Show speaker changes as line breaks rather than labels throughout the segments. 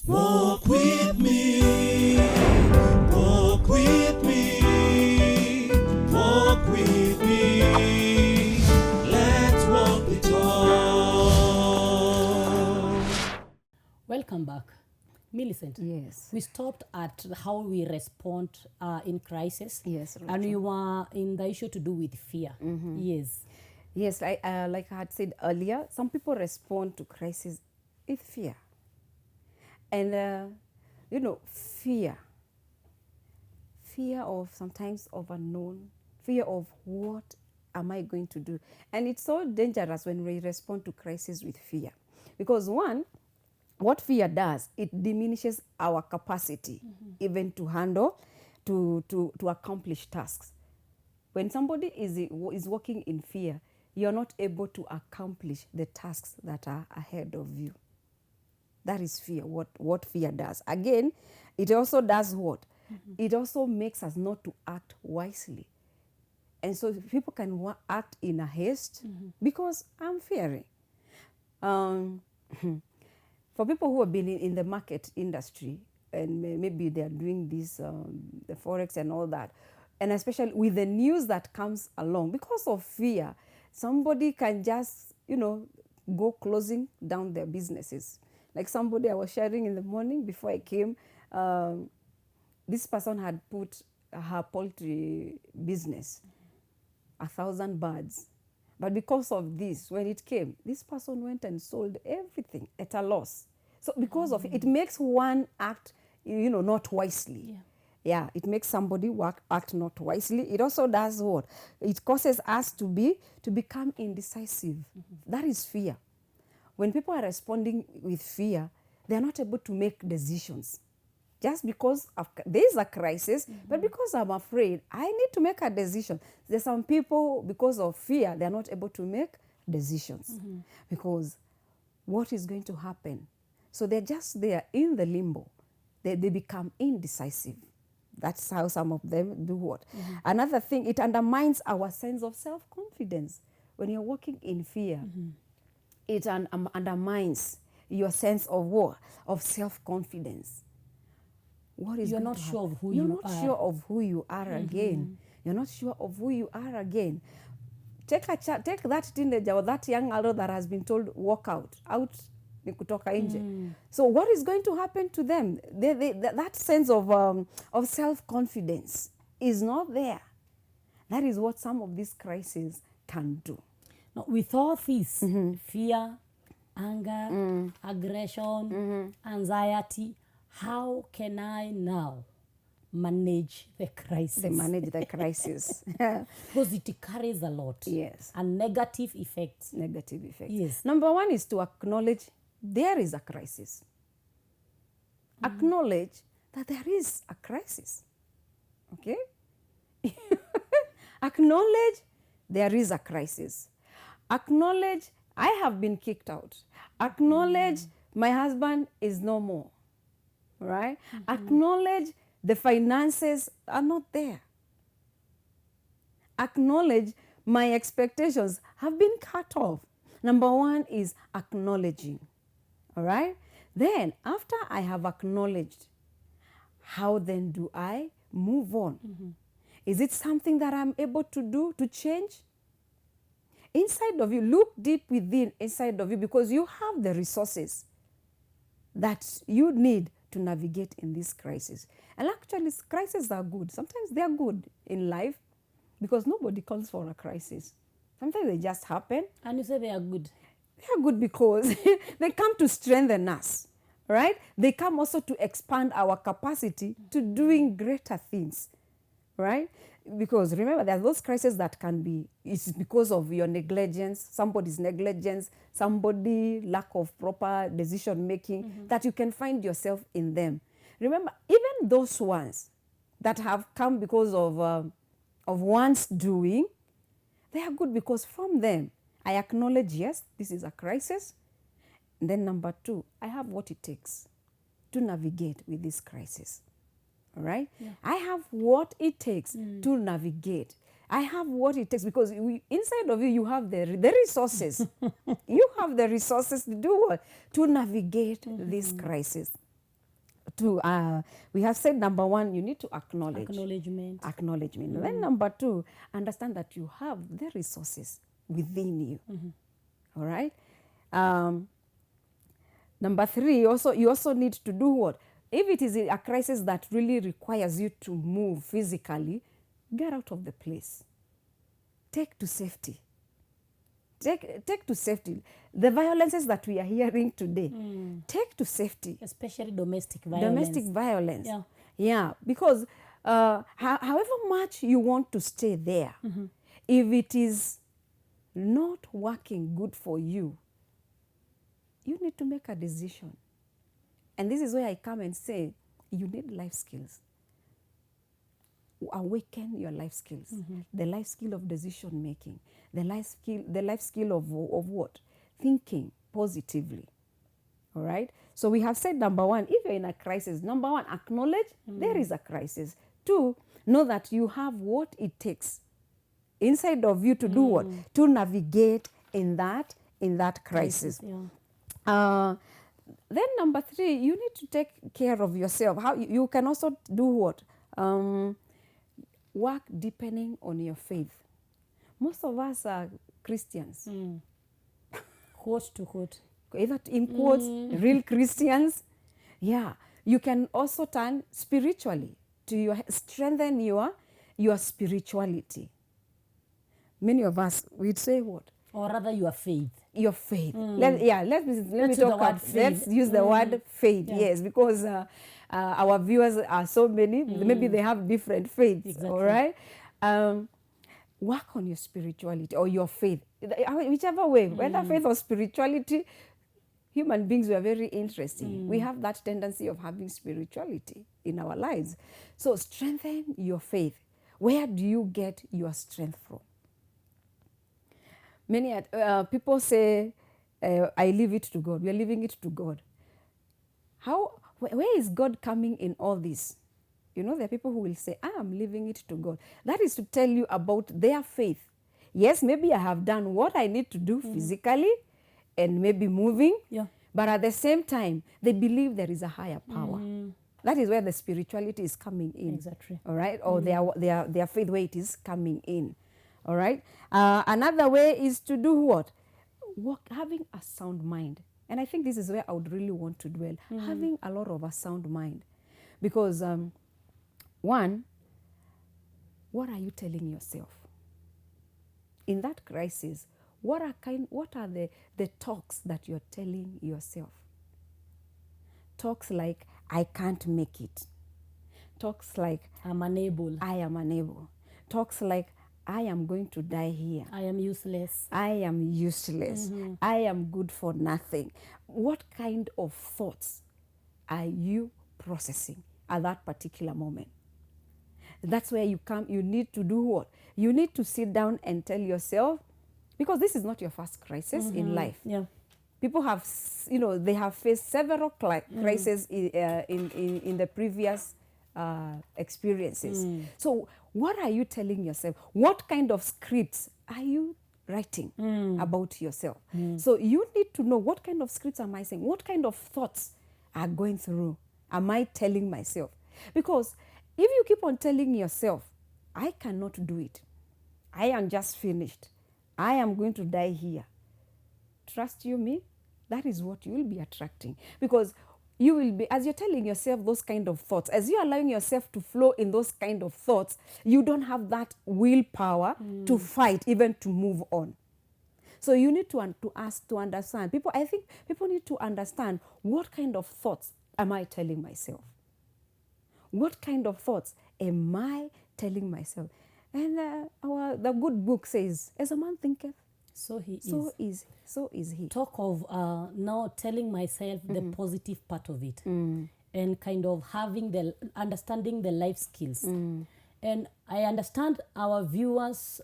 Walk with me, walk with me, walk with me. Let's walk the talk.
Welcome back. Millicent,
Yes.
we stopped at how we respond in crisis.
Yes,
And
Rachel.
we were in the issue to do with fear. Yes.
Yes, like I had said earlier, some people respond to crisis with fear. And, fear of sometimes of unknown, fear of what am I going to do? And it's so dangerous when we respond to crisis with fear. Because one, what fear does, it diminishes our capacity even to handle, to accomplish tasks. When somebody is working in fear, you're not able to accomplish the tasks that are ahead of you. That is fear, what fear does. Again, it also does what? It also makes us not to act wisely. And so people can act in a haste because I'm fearing. For people who have been in the market industry, and maybe they are doing this, the Forex and all that, and especially with the news that comes along, because of fear, somebody can just, go closing down their businesses. Like somebody I was sharing in the morning before I came, this person had put her poultry business, 1,000 birds. But because of this, when it came, this person went and sold everything at a loss. So because of it makes one act, not wisely. Yeah, it makes somebody act not wisely. It also does what? It causes us to become indecisive. That is fear. When people are responding with fear, they are not able to make decisions. Just because there is a crisis, but because I'm afraid, I need to make a decision. There's some people, because of fear, they're not able to make decisions. Because what is going to happen? So they're just there in the limbo. They become indecisive. That's how some of them do what? Another thing, it undermines our sense of self-confidence. When you're working in fear, it undermines your sense of what? Of self-confidence. What is
You're
going
not
to
sure
happen?
of who
You're
you
not
are.
sure of who you are again. You're not sure of who you are again. Take that teenager or that young adult that has been told, walk out ni kutoka nje. So what is going to happen to them? That sense of self-confidence is not there. That is what some of these crises can do.
Now, with all this, fear, anger, aggression, anxiety, how can I now manage the crisis?
They manage the crisis.
Because it carries a lot.
Yes.
And negative effects.
Negative effects.
Yes.
Number one is to acknowledge there is a crisis. Acknowledge that there is a crisis. Okay? Acknowledge there is a crisis. Acknowledge I have been kicked out. Acknowledge my husband is no more. Right? Acknowledge the finances are not there. Acknowledge my expectations have been cut off. Number one is acknowledging. All right? Then, after I have acknowledged, how then do I move on? Is it something that I'm able to do to change? Inside of you, look deep within inside of you, because you have the resources that you need to navigate in this crisis. And actually, crises are good. Sometimes they are good in life because nobody calls for a crisis. Sometimes they just happen.
And you say they are good.
They are good because they come to strengthen us, right? They come also to expand our capacity to doing greater things, right? Because remember, there are those crises that can be, it's because of your negligence, somebody's negligence, somebody lack of proper decision making, that you can find yourself in them. Remember, even those ones that have come because of one's doing, they are good because from them, I acknowledge, yes, this is a crisis. And then number two, I have what it takes to navigate with this crisis. All right? Yeah. I have what it takes to navigate. I have what it takes because inside of you, you have the resources. You have the resources to do what? To navigate this crisis. two, we have said number one, you need to acknowledge.
Acknowledgement.
Acknowledgement. Then number two, understand that you have the resources within you. All right. Number three, you also need to do what? If it is a crisis that really requires you to move physically, get out of the place. Take to safety. Take to safety. The violences that we are hearing today, take to safety.
Especially domestic violence.
Domestic violence.
Yeah.
Yeah, because however much you want to stay there, if it is not working good for you, you need to make a decision. And this is where I come and say, you need life skills. Awaken your life skills. The life skill of decision making. The life skill of what? Thinking positively. All right? So we have said number one, if you're in a crisis, number one, acknowledge there is a crisis. Two, know that you have what it takes inside of you to do what? To navigate in that crisis.
Yeah.
Then number three, you need to take care of yourself. How you can also do what? Work deepening on your faith. Most of us are Christians.
Quote to quote.
Either in quotes, real Christians. Yeah. You can also turn spiritually to strengthen your spirituality. Many of us, we'd say what?
Or rather your faith.
Your faith. Let me talk about, let's use the word faith, yes, because our viewers are so many, maybe they have different faiths,
Exactly.
all right? Work on your spirituality or your faith, whichever way, whether faith or spirituality. Human beings were very interesting. We have that tendency of having spirituality in our lives. So strengthen your faith. Where do you get your strength from? Many people say, I leave it to God. We are leaving it to God. Where is God coming in all this? You know, there are people who will say, I am leaving it to God. That is to tell you about their faith. Yes, maybe I have done what I need to do physically and maybe moving.
Yeah.
But at the same time, they believe there is a higher power. That is where the spirituality is coming in.
Exactly.
All right? Or their faith weight is coming in. All right? Another way is to do what? Having a sound mind. And I think this is where I would really want to dwell. Having a lot of a sound mind. Because, one, what are you telling yourself? In that crisis, what are the talks that you're telling yourself? Talks like, I can't make it. Talks like,
I'm unable.
I am unable. Talks like, I am going to die here.
I am useless.
I am useless. I am good for nothing. What kind of thoughts are you processing at that particular moment? That's where you need to do what? You need to sit down and tell yourself, because this is not your first crisis in life.
Yeah.
People have, they have faced several crises in the previous experiences. So what are you telling yourself? What kind of scripts are you writing about yourself? So you need to know, what kind of scripts am I saying? What kind of thoughts are going through? Am I telling myself? Because if you keep on telling yourself, I cannot do it, I am just finished, I am going to die here, trust you me, that is what you will be attracting. Because you will be, as you're telling yourself those kind of thoughts, as you're allowing yourself to flow in those kind of thoughts, you don't have that willpower to fight, even to move on. So you need to understand. I think people need to understand, what kind of thoughts am I telling myself? What kind of thoughts am I telling myself? And the good book says, as a man thinketh,
So he is.
So is he.
Talk of now telling myself the positive part of it, and kind of understanding the life skills. And I understand our viewers,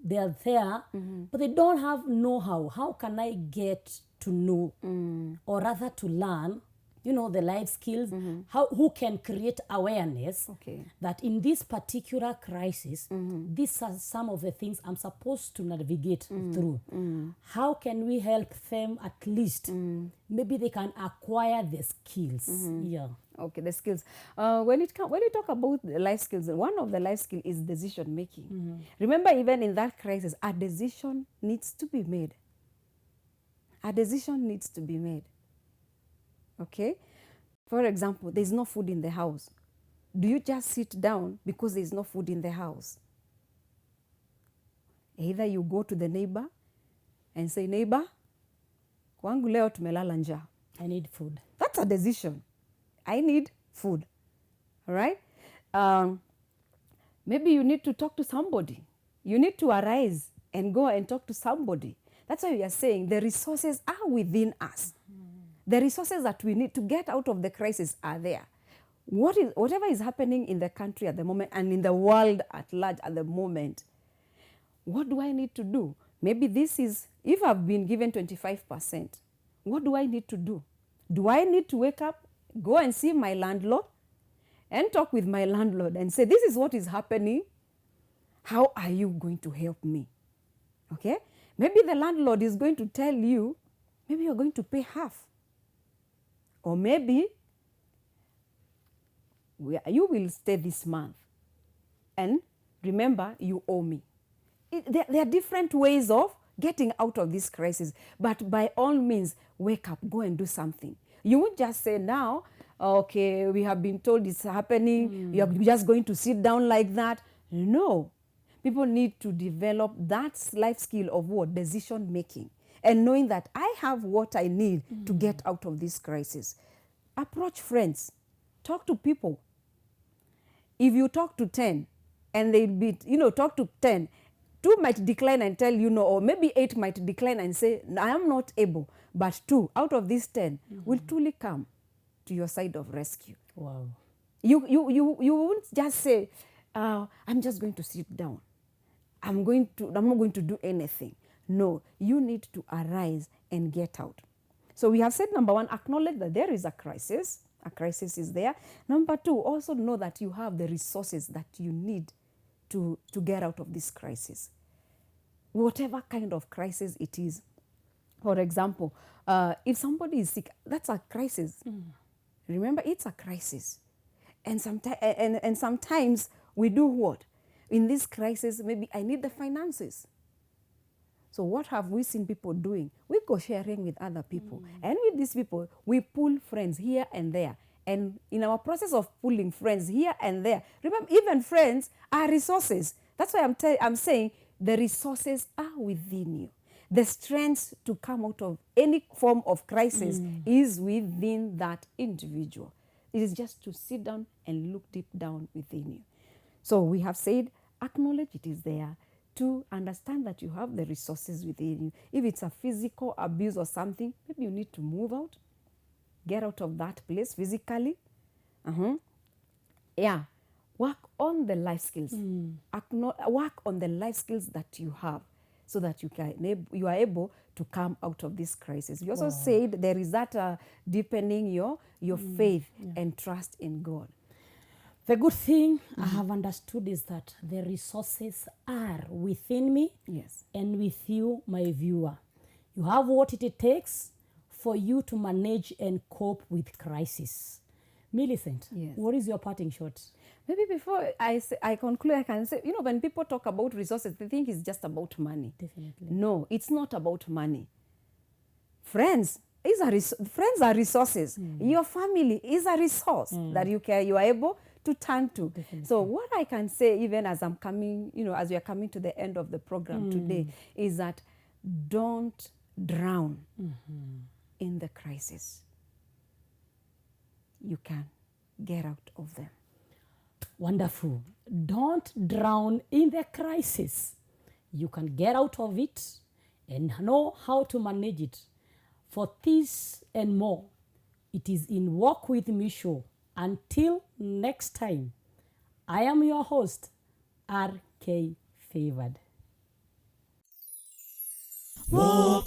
they are there, but they don't have know-how. How can I get to know, or rather to learn, the life skills, who can create awareness
Okay.
that in this particular crisis, these are some of the things I'm supposed to navigate through. How can we help them at least? Maybe they can acquire the skills. Yeah.
Okay, the skills. When you talk about the life skills, one of the life skills is decision making. Remember, even in that crisis, a decision needs to be made. A decision needs to be made. Okay? For example, there's no food in the house. Do you just sit down because there's no food in the house? Either you go to the neighbor and say, neighbor, kwangu leo tumelala njaa.
I need food.
That's a decision. I need food. All right? Maybe you need to talk to somebody. You need to arise and go and talk to somebody. That's why we are saying the resources are within us. The resources that we need to get out of the crisis are there. Whatever is happening in the country at the moment and in the world at large at the moment, what do I need to do? Maybe this is, if I've been given 25%, what do I need to do? Do I need to wake up, go and see my landlord and talk with my landlord and say, this is what is happening. How are you going to help me? Okay? Maybe the landlord is going to tell you, maybe you're going to pay half. Or maybe you will stay this month. And remember, you owe me. There are different ways of getting out of this crisis. But by all means, wake up, go and do something. You won't just say now, okay, we have been told it's happening. You're just going to sit down like that. No. People need to develop that life skill of what? Decision making. And knowing that I have what I need to get out of this crisis. Approach friends. Talk to people. If you talk to 10 and they'll be, talk to 10, 2 might decline and tell you no, or maybe 8 might decline and say, I am not able. But 2 out of these 10 will truly come to your side of rescue.
Wow.
You won't just say, I'm just going to sit down. I'm not going to do anything. No, you need to arise and get out. So we have said, number 1, acknowledge that there is a crisis. A crisis is there. Number 2, also know that you have the resources that you need to get out of this crisis. Whatever kind of crisis it is. For example, if somebody is sick, that's a crisis. Remember, it's a crisis. And sometimes we do what? In this crisis, maybe I need the finances. So what have we seen people doing? We go sharing with other people. And with these people, we pull friends here and there. And in our process of pulling friends here and there, remember, even friends are resources. That's why I'm saying the resources are within you. The strength to come out of any form of crisis is within that individual. It is just to sit down and look deep down within you. So we have said, acknowledge it is there. To understand that you have the resources within you. If it's a physical abuse or something, maybe you need to move out. Get out of that place physically. Yeah. Work on the life skills. Work on the life skills that you have so that you are able to come out of this crisis. You also said there is that deepening your faith and trust in God.
The good thing I have understood is that the resources are within me and with you, my viewer. You have what it takes for you to manage and cope with crisis. Millicent, what is your parting shot?
Maybe before I conclude, I can say, when people talk about resources, they think it's just about money.
Definitely.
No, it's not about money. Friends are resources. Your family is a resource that you are able to turn to.
Definitely.
So what I can say, even as I'm coming, as we are coming to the end of the program today, is that don't drown in the crisis. You can get out of them.
Wonderful. Don't drown in the crisis. You can get out of it and know how to manage it. For this and more, it is in Walk With Me show. Until next time, I am your host, R.K. Favored.
Walk